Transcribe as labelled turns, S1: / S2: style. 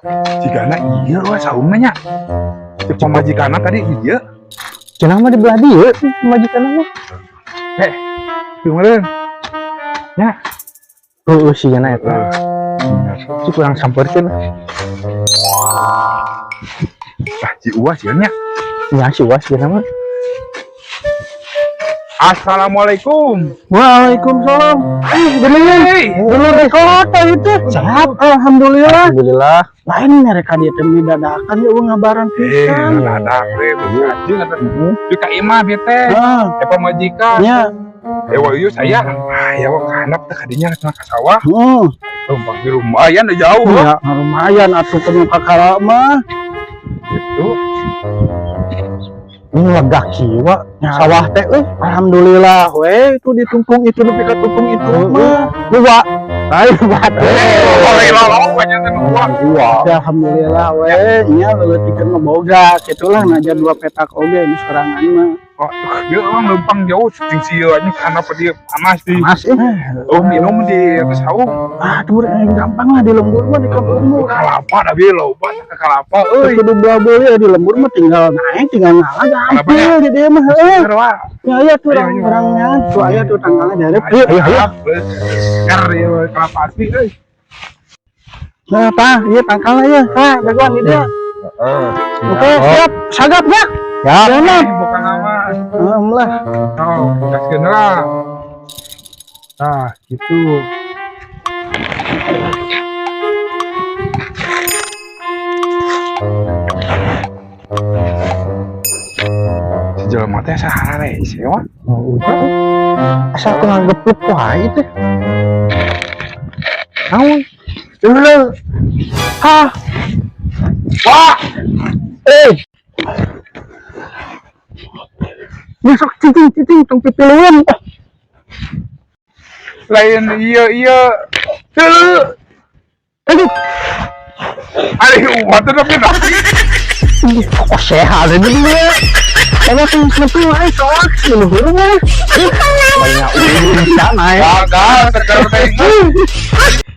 S1: Jika anak iya wah saungnya si pemajikan tadi iya
S2: Cenah mah dibelah dia majikan mah.
S1: kemarin ya
S2: Sih cenah eta. Si kurang sampeurkeun.
S1: si uas ya nya.
S2: Ya si was cenah mah.
S1: Assalamualaikum.
S2: Waalaikumsalam. Dulu di kota itu. Sehat, alhamdulillah. Alhamdulillah. Lain mereka dia teu dadakan ya ngabaran pisan.
S1: Dadak we anjing eta. Di ka imah bete. Pemajikan.
S2: Ya.
S1: Wah iya saya. Ya wah kanap teh kadinya tengah ka sawah. Tumpang di lumayan jauh.
S2: Ya, lumayan atuh penuh kakara mah.
S1: Gitu.
S2: Ini lega kiwa sawah teh alhamdulillah we itu ditumpung itu nepi ka tumpung itu mah dua buat ya alhamdulillah we nya leutik boga kitulah naja dua petak oge nu sorangan mah
S1: dia orang lempang jauh cing sieu anjing kana apa dia panas di minum di atas saung
S2: aduh gampang lah di lembur mah di kampung mah
S1: kalapa da bieu loba ka kalapa euy
S2: kudu beul di lembur mah tinggal naik tinggal ngalah gampang di dieu mah ya tuh orangnya tuh aya tuh tanggalnya dari ayo
S1: ker ieu kalapa asli euy
S2: nah tah ieu tangkalna ieu tah dagoan di dieu oke siap sagap ya ya
S1: bukan nama
S2: lah
S1: gaskeun lah nah gitu jelema teh sahara sih wah
S2: asal teu ngagepluk wae teh naon dulu wah masuk cicing tong pipiluan
S1: lain iya dulu aduh waduh tapi
S2: kok sehat ini dia saya tuh nepil aja soal luhur mah banyak udah bisa naik
S1: gagal terkadang